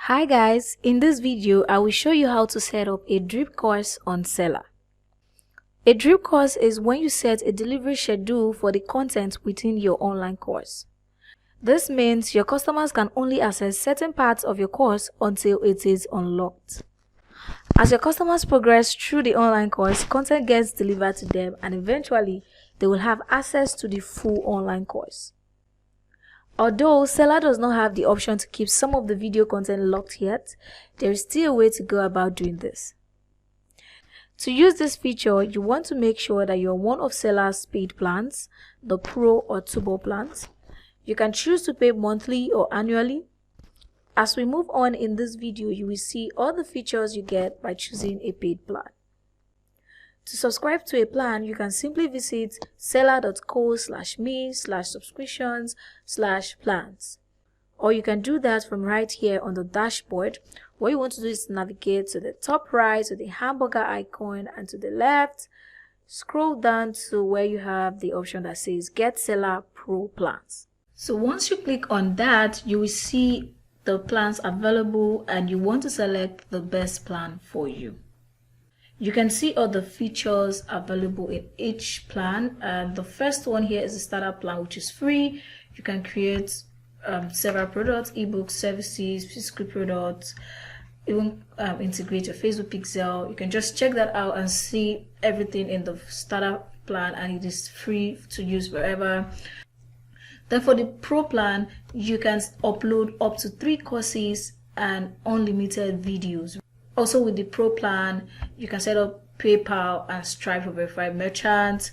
Hi guys, in this video I will show you how to set up a drip course on Selar. A drip course is when you set a delivery schedule for the content within your online course. This means your customers can only access certain parts of your course until it is unlocked. As your customers progress through the online course, content gets delivered to them and eventually they will have access to the full online course. Although Selar does not have the option to keep some of the video content locked yet, there is still a way to go about doing this. To use this feature, you want to make sure that you're one of Selar's paid plans, the Pro or Turbo plans. You can choose to pay monthly or annually. As we move on in this video, you will see all the features you get by choosing a paid plan. To subscribe to a plan, you can simply visit selar.co/me/subscriptions/plans. Or you can do that from right here on the dashboard. What you want to do is navigate to the top right to the hamburger icon and to the left, scroll down to where you have the option that says Get Selar Pro Plans. So once you click on that, you will see the plans available and you want to select the best plan for you. You can see all the features available in each plan. The first one here is the starter plan, which is free. You can create several products, ebooks, services, physical products, even integrate your Facebook pixel. You can just check that out and see everything in the starter plan, and it is free to use wherever. Then for the Pro plan, you can upload up to 3 courses and unlimited videos. Also with the Pro plan, you can set up PayPal and Stripe for verified merchants.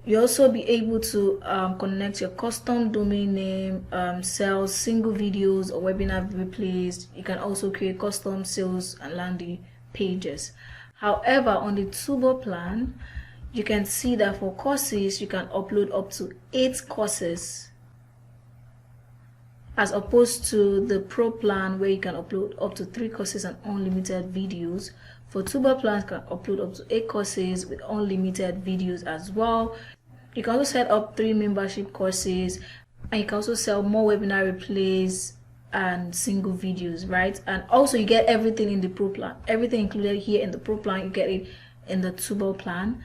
You'll also be able to connect your custom domain name, sell single videos or webinar replays. You can also create custom sales and landing pages. However, on the Turbo plan, you can see that for courses, you can upload up to 8 courses, as opposed to the Pro plan where you can upload up to 3 courses and unlimited videos. For Turbo plans, you can upload up to 8 courses with unlimited videos as well. You can also set up 3 membership courses, and you can also sell more webinar replays and single videos, right? And also you get everything in the Pro plan. Everything included here in the Pro plan, you get it in the Turbo plan.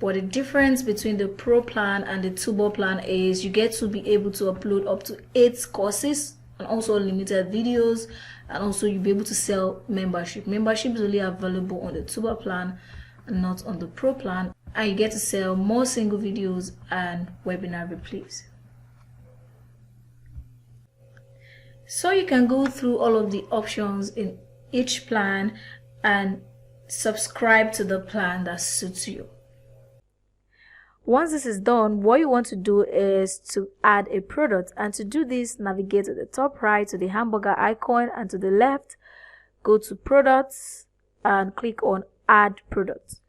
But the difference between the Pro plan and the Turbo plan is you get to be able to upload up to 8 courses and also limited videos, and also you'll be able to sell membership. Membership is only available on the Turbo plan and not on the Pro plan, and you get to sell more single videos and webinar replays. So you can go through all of the options in each plan and subscribe to the plan that suits you. Once this is done, what you want to do is to add a product, and to do this, navigate to the top right to the hamburger icon, and to the left go to products and click on add product.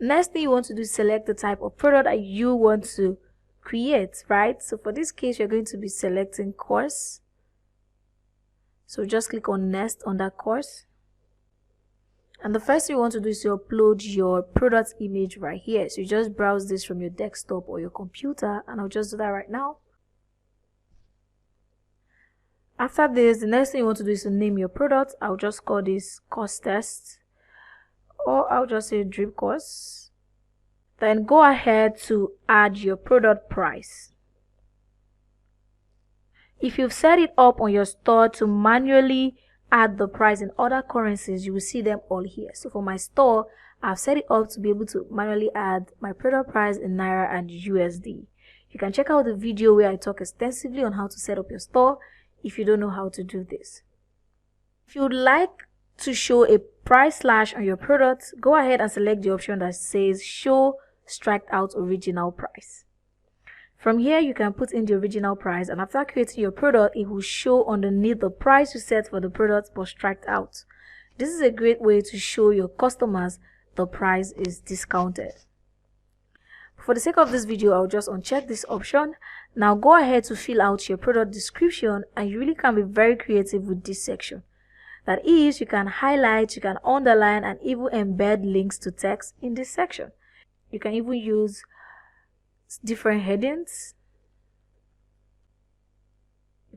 Next thing you want to do is select the type of product that you want to create, right? So for this case, you're going to be selecting course, so just click on next on that course. And the first thing you want to do is to upload your product image right here. So you just browse this from your desktop or your computer, and I'll just do that right now. After this, the next thing you want to do is to name your product. I'll just call this course test, or I'll just say drip course. Then go ahead to add your product price. If you've set it up on your store to manually add the price in other currencies, you will see them all here. So for my store, I've set it up to be able to manually add my product price in Naira and USD. You can check out the video where I talk extensively on how to set up your store if you don't know how to do this. If you would like to show a price slash on your product, go ahead and select the option that says show striked out original price. From here, you can put in the original price, and after creating your product, it will show underneath the price you set for the product but striked out. This is a great way to show your customers the price is discounted. For the sake of this video, I'll just uncheck this option. Now go ahead to fill out your product description, and you really can be very creative with this section. That is, you can highlight, you can underline, and even embed links to text in this section. You can even use different headings.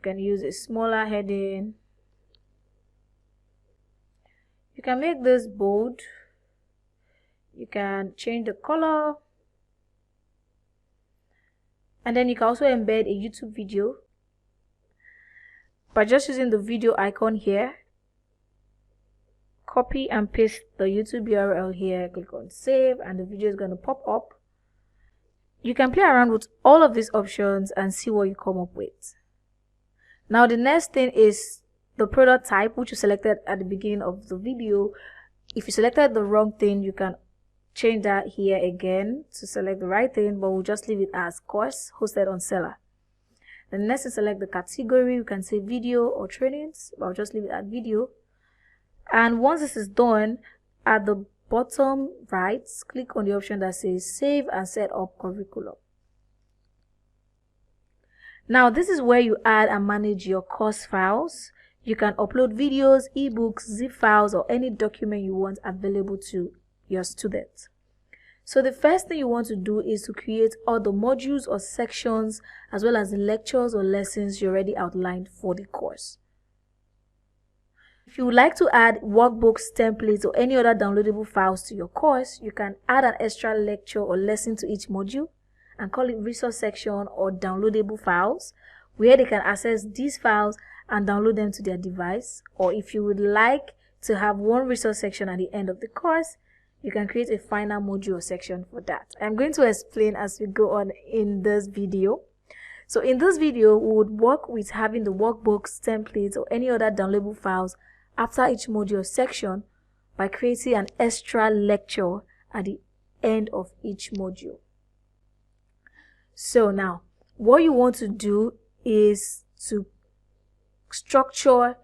can use a smaller heading. You can make this bold. You can change the color. And then you can also embed a YouTube video by just using the video icon here. Copy and paste the YouTube URL here, click on save, and the video is going to pop up. You can play around with all of these options and see what you come up with. Now the next thing is the product type, which you selected at the beginning of the video. If you selected the wrong thing, you can change that here again to select the right thing, but we'll just leave it as course hosted on Selar. Then next, to select the category, you can say video or trainings, but I'll just leave it at video. And once this is done, at the bottom right, click on the option that says save and set up curriculum. Now this is where you add and manage your course files. You can upload videos, ebooks, zip files, or any document you want available to your students. So the first thing you want to do is to create all the modules or sections, as well as the lectures or lessons you already outlined for the course. If you would like to add workbooks, templates, or any other downloadable files to your course, you can add an extra lecture or lesson to each module and call it resource section or downloadable files, where they can access these files and download them to their device. Or if you would like to have one resource section at the end of the course, you can create a final module or section for that. I'm going to explain as we go on in this video. So in this video, we would work with having the workbooks, templates, or any other downloadable files after each module or section by creating an extra lecture at the end of each module. So now, what you want to do is to structure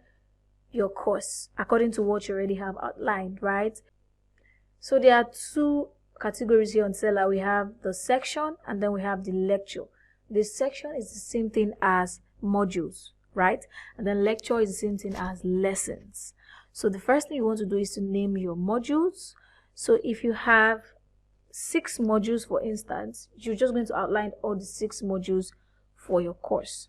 your course according to what you already have outlined, right? So there are two categories here on Selar. We have the section and then we have the lecture. The section is the same thing as modules, right? And then lecture is the same thing as lessons. So the first thing you want to do is to name your modules. So if you have 6 modules, for instance, you're just going to outline all the 6 modules for your course.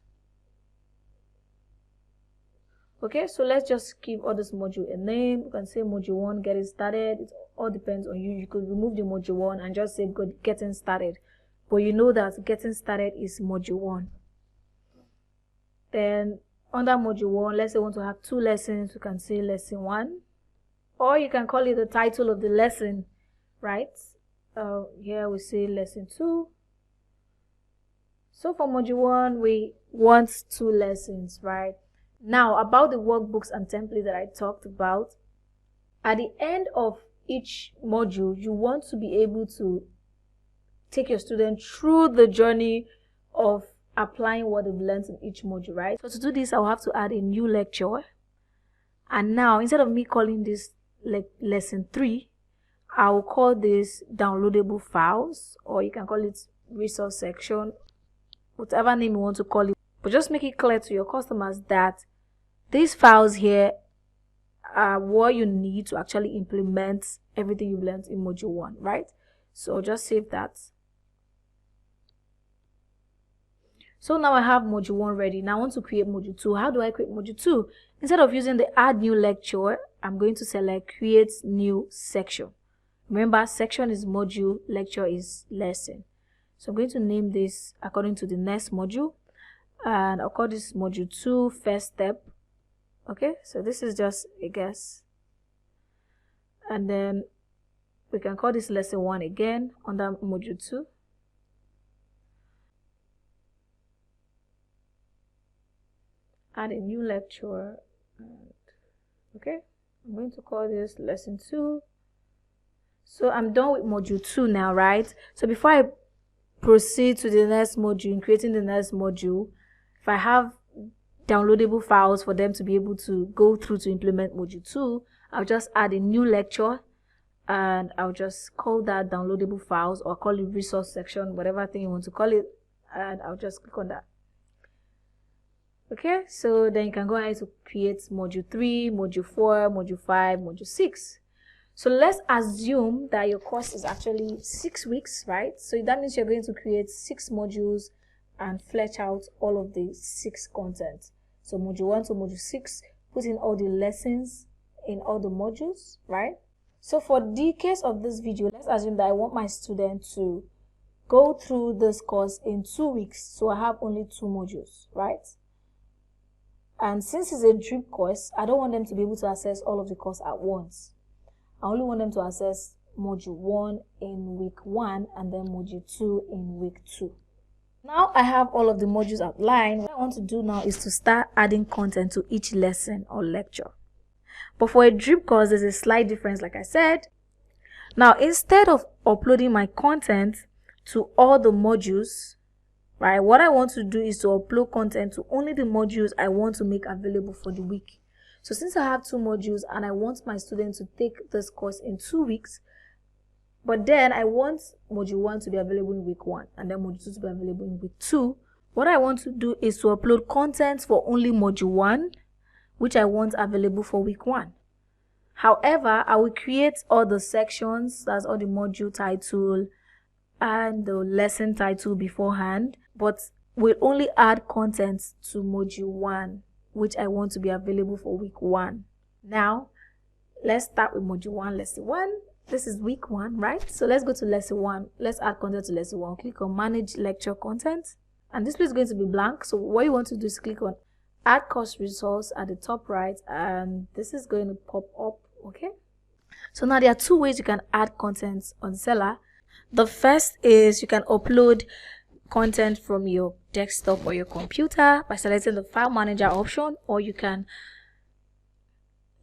Okay, so let's just give all this module a name. You can say module 1, get it started. It all depends on you. You could remove the module 1 and just say getting started. But you know that getting started is module 1. Then under module 1, let's say you want to have 2 lessons, you can say lesson 1. Or you can call it the title of the lesson, right? Here we say lesson 2. So for module 1, we want 2 lessons, right? Now, about the workbooks and templates that I talked about, at the end of each module, you want to be able to take your student through the journey of applying what they've learned in each module, right? So to do this, I'll have to add a new lecture. And now, instead of me calling this lesson 3, I'll call this downloadable files, or you can call it resource section, whatever name you want to call it. But just make it clear to your customers that these files here are what you need to actually implement everything you've learned in module 1, right? So just save that. So now I have module 1 ready. Now I want to create module 2. How do I create module 2? Instead of using the add new lecture, I'm going to select create new section. Remember, section is module, lecture is lesson. So I'm going to name this according to the next module. And I'll call this module 2 first step. Okay, so this is just a guess. And then we can call this lesson 1 again under module 2. Add a new lecture. Okay, I'm going to call this lesson 2. So I'm done with module 2 now, right? So before I proceed to the next module, in creating the next module, if I have downloadable files for them to be able to go through to implement module 2, I'll just add a new lecture and I'll just call that downloadable files, or call it resource section, whatever thing you want to call it, and I'll just click on that. Okay, so then you can go ahead to create module 3, module 4, module 5, module 6. So let's assume that your course is actually 6 weeks, right? So that means you're going to create 6 modules and flesh out all of the 6 contents. So module 1 to module 6, put in all the lessons in all the modules, right? So for the case of this video, let's assume that I want my student to go through this course in 2 weeks. So I have only 2 modules, right? And since it's a drip course, I don't want them to be able to access all of the course at once. I only want them to access module 1 in week 1 and then module 2 in week 2. Now I have all of the modules outlined. What I want to do now is to start adding content to each lesson or lecture. But for a drip course, there's a slight difference, like I said. Now, instead of uploading my content to all the modules, right, what I want to do is to upload content to only the modules I want to make available for the week. So since I have 2 modules and I want my students to take this course in 2 weeks, but then I want module 1 to be available in week 1 and then module 2 to be available in week 2, what I want to do is to upload content for only module 1, which I want available for week 1. However, I will create all the sections, that's all the module title and the lesson title beforehand, but we'll only add content to module 1, which I want to be available for week 1. Now, let's start with module 1, lesson 1. This is week 1, right? So let's go to lesson 1. Let's add content to lesson 1. Click on manage lecture content, and this place is going to be blank. So what you want to do is click on add course resource at the top right, and this is going to pop up. Okay, so now there are 2 ways you can add content on Xella. The first is you can upload content from your desktop or your computer by selecting the file manager option, or you can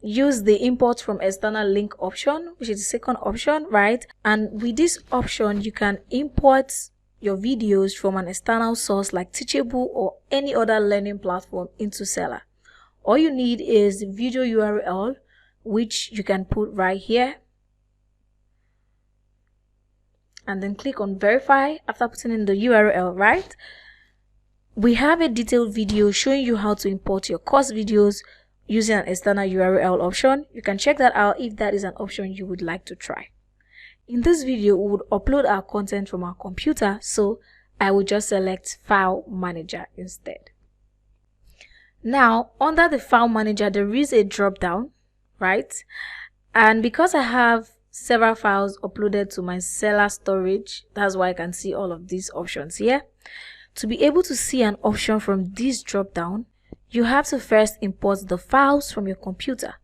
use the import from external link option, which is the second option, right? And with this option, you can import your videos from an external source like Teachable or any other learning platform into Xella. All you need is the video URL, which you can put right here, and then click on verify. After putting in the URL, right, we have a detailed video showing you how to import your course videos using an external URL option. You can check that out if that is an option you would like to try. In this video, we would upload our content from our computer, so I will just select File Manager instead. Now, under the File Manager, there is a drop down, right? And because I have several files uploaded to my Xella storage, that's why I can see all of these options here. To be able to see an option from this drop down, you have to first import the files from your computer,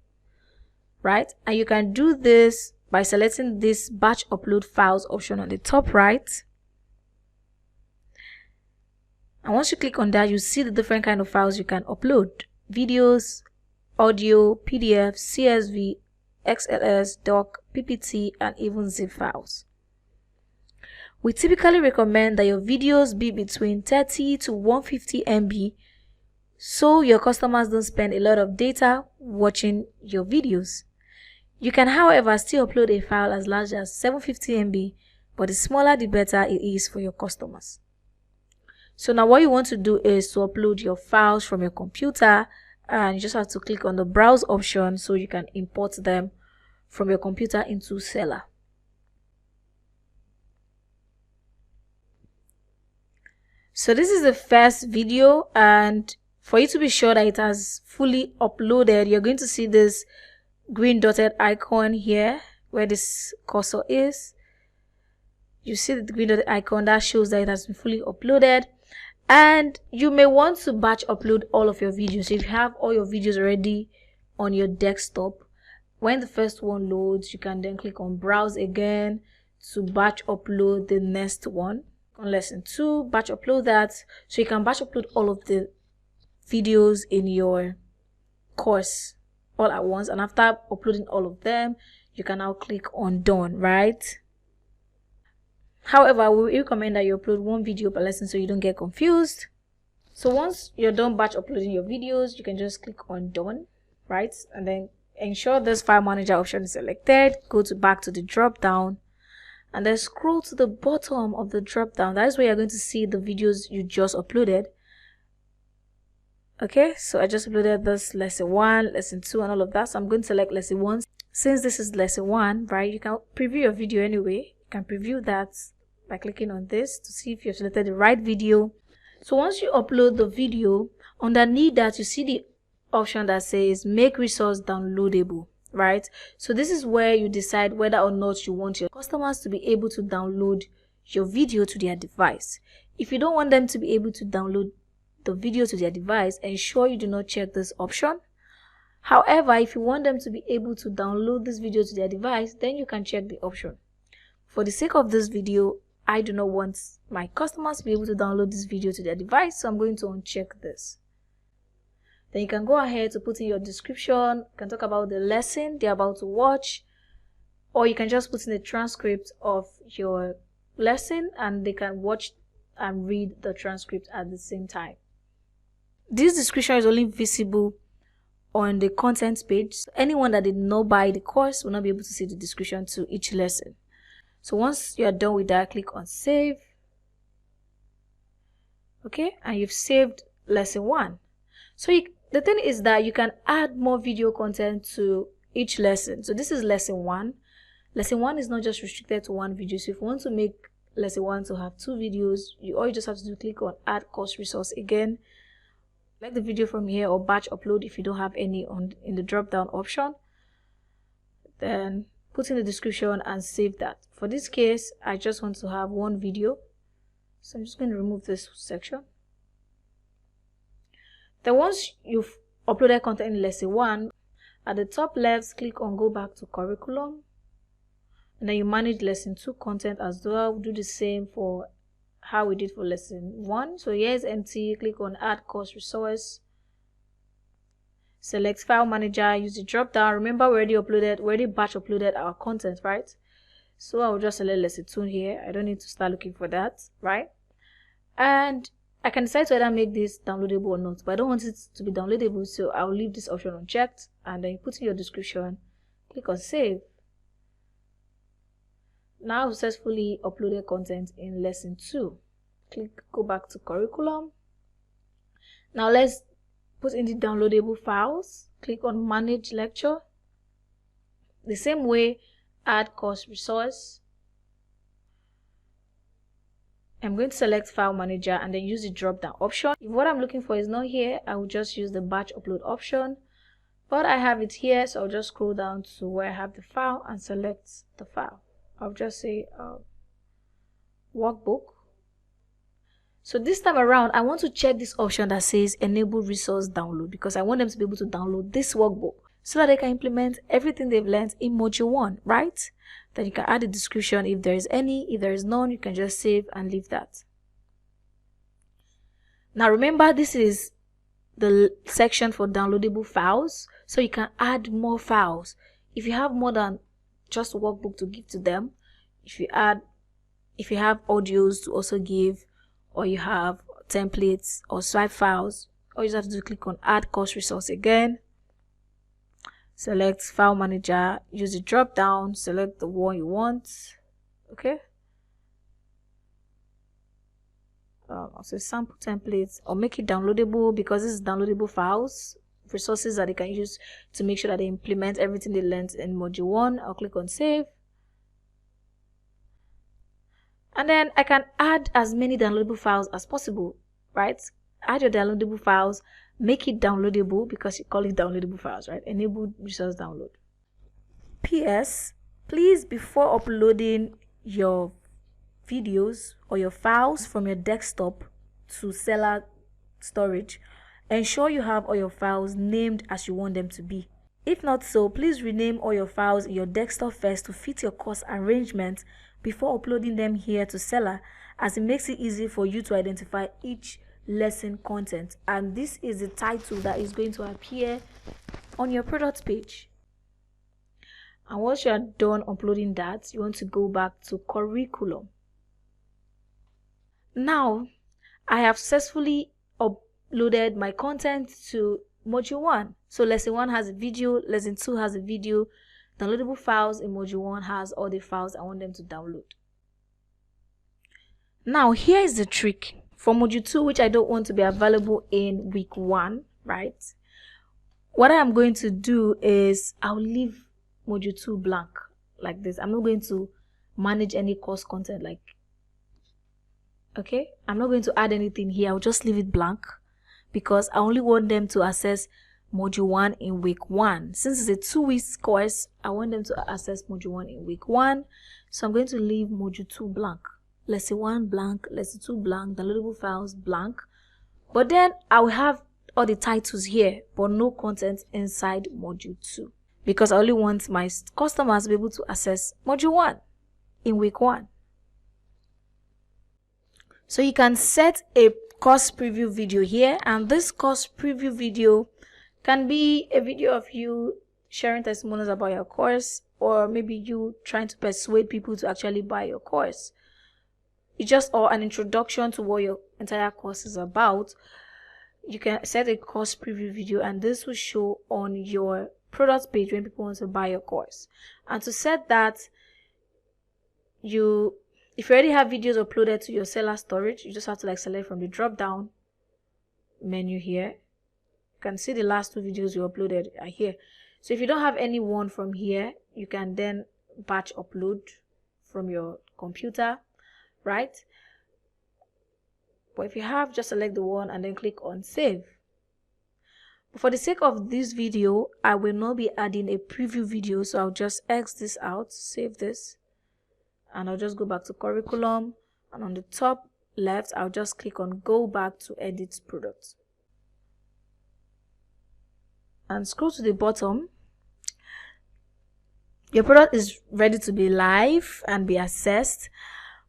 right? And you can do this by selecting this batch upload files option on the top right. And once you click on that, you see the different kind of files you can upload: videos, audio, PDF, CSV, XLS, doc, PPT, and even zip files. We typically recommend that your videos be between 30 to 150 MB, so your customers don't spend a lot of data watching your videos. You can, however, still upload a file as large as 750 MB, but the smaller the better it is for your customers. So now what you want to do is to upload your files from your computer, and you just have to click on the browse option so you can import them from your computer into Xella. So this is the first video, and for you to be sure that it has fully uploaded, you're going to see this green dotted icon here where this cursor is. You see the green dotted icon that shows that it has been fully uploaded. And you may want to batch upload all of your videos. So if you have all your videos already on your desktop, when the first one loads, you can then click on browse again to batch upload the next one. On lesson 2, batch upload that, so you can batch upload all of the videos in your course all at once. And after uploading all of them, you can now click on done, right? However, we recommend that you upload 1 video per lesson so you don't get confused. So once you're done batch uploading your videos, you can just click on done, right? And then ensure this file manager option is selected. Go back to the drop down, and then scroll to the bottom of the drop down. That is where you're going to see the videos you just uploaded. Okay, so I just uploaded this lesson 1, lesson 2, and all of that. So I'm going to select lesson 1. Since this is lesson 1, right, you can preview your video anyway. You can preview that by clicking on this to see if you've selected the right video. So once you upload the video, Underneath that, you see the option that says make resource downloadable, right? So this is where you decide whether or not you want your customers to be able to download your video to their device. If you don't want them to be able to download the video to their device, ensure you do not check this option. However, if you want them to be able to download this video to their device, then you can check the option. For the sake of this video, I do not want my customers to be able to download this video to their device, so I'm going to uncheck this. Then you can go ahead to put in your description. You can talk about the lesson they're about to watch, or you can just put in a transcript of your lesson and they can watch and read the transcript at the same time. This description is only visible on the content page. So anyone that did not buy the course will not be able to see the description to each lesson. So once you are done with that, click on save. Okay, and you've saved lesson 1. So the thing is that you can add more video content to each lesson. So this is lesson 1. Lesson 1 is not just restricted to one video. So if you want to make lesson 1 to have 2 videos, all you just have to do, click on add course resource again. Select the video from here or batch upload if you don't have any in the drop down option. Then put in the description and save that. For this case, I just want to have 1 video. So I'm just going to remove this section. Then once you've uploaded content in lesson 1, at the top left, click on go back to curriculum. And then you manage lesson 2 content as well. Do the same for how we did for lesson 1. So here's empty. Click on add course resource. Select file manager. Use the drop down. Remember, we already batch uploaded our content, right? So I will just select lesson 2 here. I don't need to start looking for that, right? And I can decide to either make this downloadable or not, but I don't want it to be downloadable, so I'll leave this option unchecked. And then you put in your description. Click on save. Now successfully uploaded content in lesson 2. Go back to curriculum. Now let's put in the downloadable files. Click on manage lecture. The same way, add course resource. I'm going to select file manager and then use the drop down option. If what I'm looking for is not here, I will just use the batch upload option, but I have it here, so I'll just scroll down to where I have the file and select the file. I'll just say workbook. So this time around, I want to check this option that says enable resource download, because I want them to be able to download this workbook so that they can implement everything they've learned in module 1, right? Then you can add a description if there is any. If there is none, you can just save and leave that. Now remember, this is the section for downloadable files, so you can add more files. If you have more than just a workbook to give to them, if you have audios to also give, or you have templates or swipe files, all you just have to do, click on add course resource again, select file manager, use the drop down, select the one you want. Okay, I'll say sample templates, or make it downloadable, because this is downloadable files, resources that they can use to make sure that they implement everything they learned in module 1. I'll click on save. And then I can add as many downloadable files as possible, right? Add your downloadable files, make it downloadable, because you call it downloadable files, right? Enable resource download. PS, please, before uploading your videos or your files from your desktop to Seller storage, ensure you have all your files named as you want them to be. If not so, please rename all your files in your desktop first to fit your course arrangement before uploading them here to Seller, as it makes it easy for you to identify each lesson content. And this is the title that is going to appear on your product page. And once you are done uploading that, you want to go back to curriculum. Now, I have successfully uploaded my content to module 1. So lesson 1 has a video, lesson 2 has a video. Downloadable files in module 1 has all the files I want them to download. Now, here is the trick for module 2, which I don't want to be available in week 1, right? What I am going to do is I'll leave module 2 blank like this. I'm not going to manage any course content, I'm not going to add anything here. I'll just leave it blank, because I only want them to access module 1 in week 1. Since it's a 2-week course, I want them to access module 1 in week 1. So I'm going to leave module 2 blank, lesson 1 blank, lesson 2 blank, downloadable files blank. But then I will have all the titles here, but no content inside module 2, because I only want my customers to be able to access module 1 in week 1. So you can set a course preview video here, and this course preview video can be a video of you sharing testimonials about your course, or maybe you trying to persuade people to actually buy your course. It's just an introduction to what your entire course is about. You can set a course preview video, and this will show on your product page when people want to buy your course. And to set that, if you already have videos uploaded to your seller storage, you just have to select from the drop down menu here. You can see the last 2 videos you uploaded are here. So if you don't have any one from here, you can then batch upload from your computer, right? But if you have, just select the one and then click on save. But for the sake of this video, I will not be adding a preview video, so I'll just X this out, save this, and I'll just go back to curriculum, and on the top left I'll just click on go back to edit product and scroll to the bottom. Your product is ready to be live and be accessed.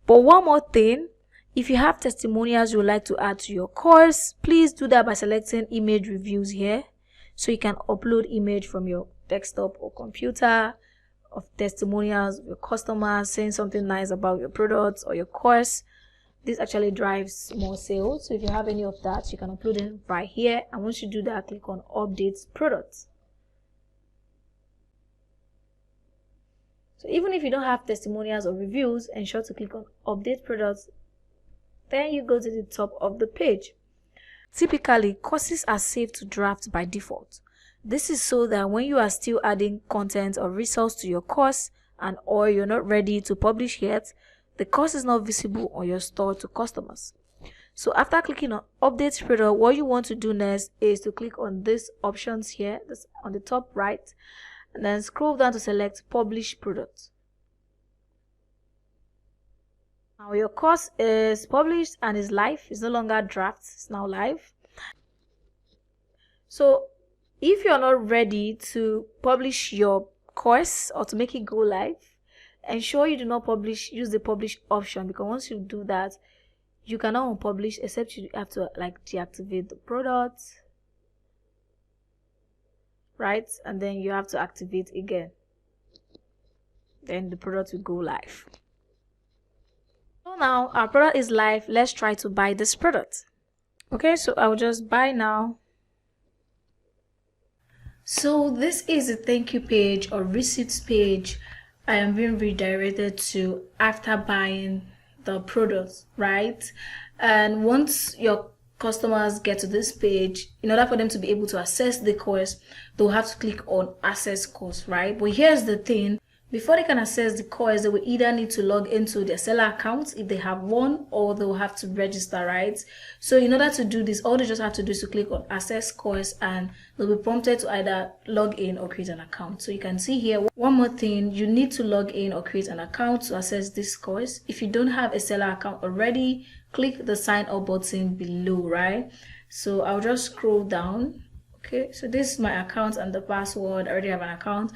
But one more thing, if you have testimonials you would like to add to your course, please do that by selecting image reviews here. So you can upload image from your desktop or computer of testimonials of your customers saying something nice about your products or your course. This actually drives more sales. So if you have any of that, you can upload it right here. And once you do that, click on update products. So even if you don't have testimonials or reviews, ensure to click on update products. Then you go to the top of the page. Typically, courses are saved to draft by default. This is so that when you are still adding content or resource to your course or you're not ready to publish yet, the course is not visible on your store to customers. So after clicking on update product, what you want to do next is to click on these options here, that's on the top right, and then scroll down to select publish product. Now your course is published and is live. It's no longer draft, it's now live. So if you're not ready to publish your course or to make it go live, ensure you do not use the publish option, because once you do that, you cannot unpublish except you have to deactivate the product, right? And then you have to activate again. Then the product will go live. So now our product is live. Let's try to buy this product. Okay, so I'll just buy now. So this is a thank you page or receipts page I am being redirected to after buying the product, right? And once your customers get to this page, in order for them to be able to access the course, they'll have to click on access course, right? But here's the thing. Before they can access the course, they will either need to log into their seller account if they have one, or they'll have to register, right? So in order to do this, all they just have to do is to click on access course, and they'll be prompted to either log in or create an account. So you can see here, one more thing, you need to log in or create an account to access this course. If you don't have a seller account already, click the sign up button below, right? So I'll just scroll down. Okay, so this is my account and the password. I already have an account.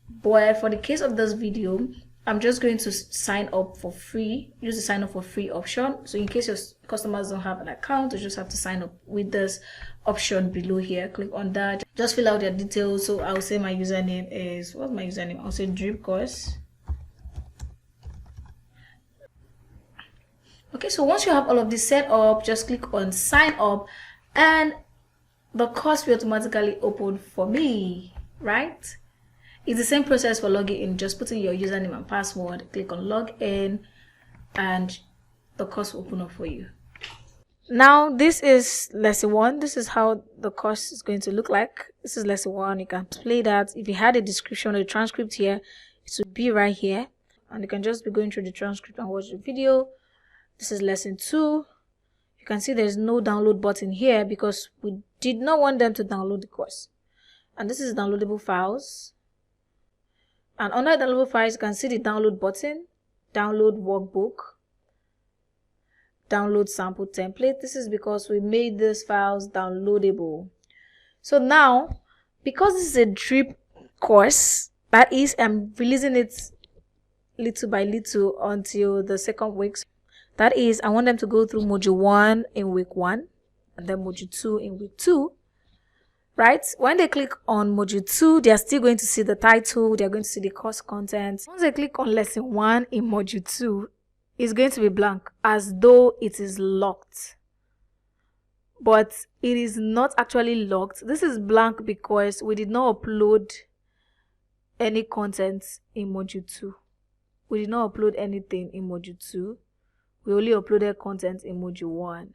But for the case of this video, I'm just going to sign up for free, use the sign up for free option. So in case your customers don't have an account, you just have to sign up with this option below here. Click on that, just fill out your details. So I'll say my username is, what's my username? I'll say Drip Course. Okay, so once you have all of this set up, just click on sign up and the course will automatically open for me, right? It's the same process for logging in. Just put in your username and password, click on log in, and the course will open up for you. Now this is lesson 1. This is how the course is going to look like. This is lesson 1. You can play that. If you had a description or a transcript here, it would be right here, and you can just be going through the transcript and watch the video. This is lesson 2. You You can see there's no download button here because we did not want them to download the course. And this is downloadable files. And under downloadable files, you can see the download button, download workbook, download sample template. This is because we made these files downloadable. So now, because this is a drip course, that is, I'm releasing it little by little until the second week. That is, I want them to go through module 1 in week 1 and then module 2 in week 2. Right? When they click on module 2, they are still going to see the title, they are going to see the course content. Once they click on lesson 1 in module 2, it's going to be blank, as though it is locked. But it is not actually locked. This is blank because we did not upload any content in module 2. We did not upload anything in module 2. We only uploaded content in module 1.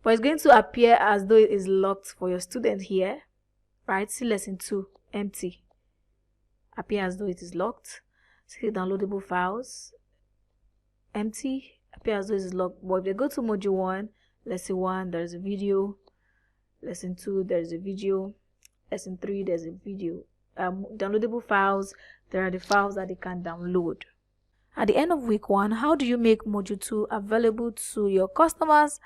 But it's going to appear as though it is locked for your student here. Right? See lesson 2, empty. Appear as though it is locked. See downloadable files, empty. Appear as though it is locked. But if they go to module 1, lesson 1, there's a video. Lesson 2, there's a video. Lesson 3, there's a video. Downloadable files, there are the files that they can download. At the end of week 1, how do you make module 2 available to your customers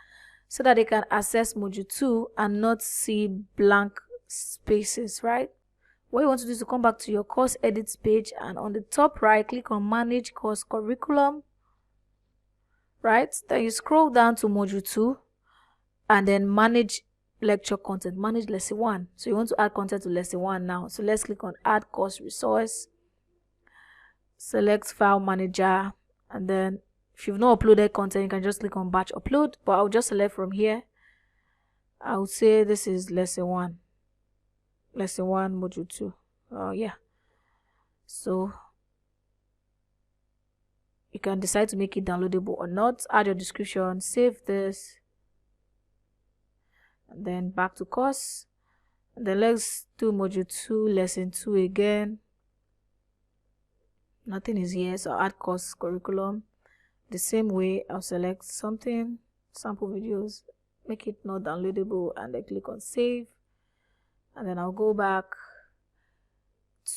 so that they can access module 2 and not see blank spaces, right? What you want to do is to come back to your course edits page, and on the top right, click on manage course curriculum, right? Then you scroll down to module 2 and then manage lecture content, manage lesson 1. So you want to add content to lesson 1 now. So let's click on add course resource, select file manager, and then if you've not uploaded content, you can just click on batch upload, but I'll just select from here. I would say this is lesson 1 module 2. Yeah, so you can decide to make it downloadable or not. Add your description, save this, and then back to course, and then let's do module 2 lesson 2 again. Nothing is here, so I'll add course curriculum. The same way, I'll select something, sample videos, make it not downloadable, and then click on save. And then I'll go back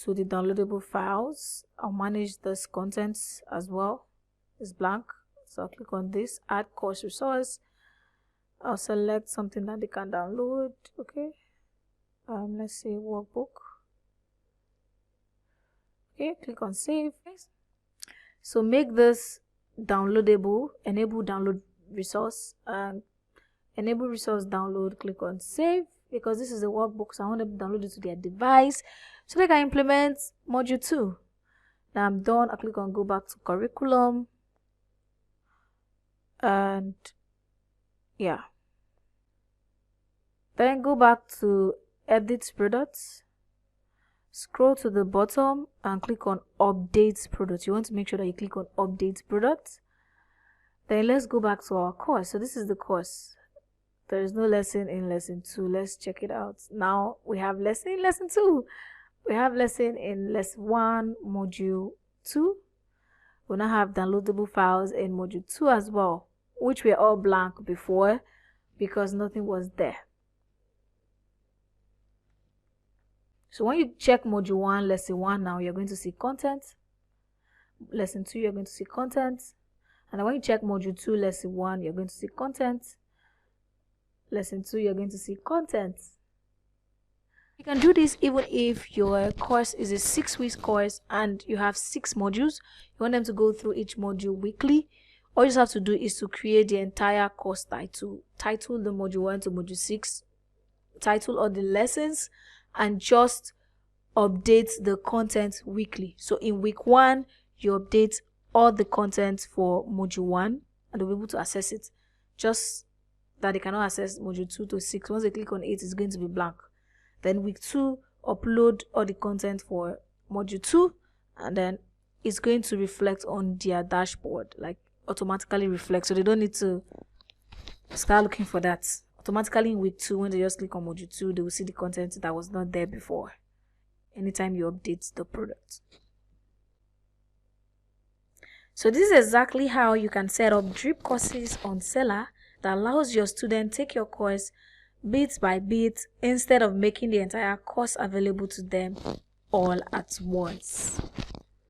to the downloadable files. I'll manage this contents as well. It's blank, so I'll click on this, add course resource. I'll select something that they can download. Okay, let's say workbook. Okay, click on save. So make this downloadable, enable download resource, and enable resource download. Click on save, because this is a workbook, so I want them to download it to their device so they can implement module 2. Now I'm done. I click on go back to curriculum, and yeah, then go back to edit products, scroll to the bottom and click on update product. You want to make sure that you click on update product. Then let's go back to our course. So this is the course. There is no lesson in lesson 2. Let's check it out. Now we have lesson in lesson 2. We have lesson in lesson 1 module 2. We now have downloadable files in module 2 as well, which were all blank before because nothing was there. So when you check module 1, lesson 1, now you're going to see content. Lesson 2, you're going to see content. And when you check module 2, lesson 1, you're going to see content. Lesson 2, you're going to see content. You can do this even if your course is a 6-week course and you have 6 modules. You want them to go through each module weekly. All you just have to do is to create the entire course title. Title the module 1 to module 6. Title all the lessons, and just update the content weekly. So in week 1, you update all the content for module 1 and they'll be able to access it. Just that they cannot access module 2 to 6. Once they click on 8, it's going to be blank. Then week 2, upload all the content for module 2, and then it's going to reflect on their dashboard, like automatically reflect. So they don't need to start looking for that. Automatically in week 2, when they just click on module 2, they will see the content that was not there before anytime you update the product. So this is exactly how you can set up drip courses on Selar that allows your student take your course bit by bit instead of making the entire course available to them all at once.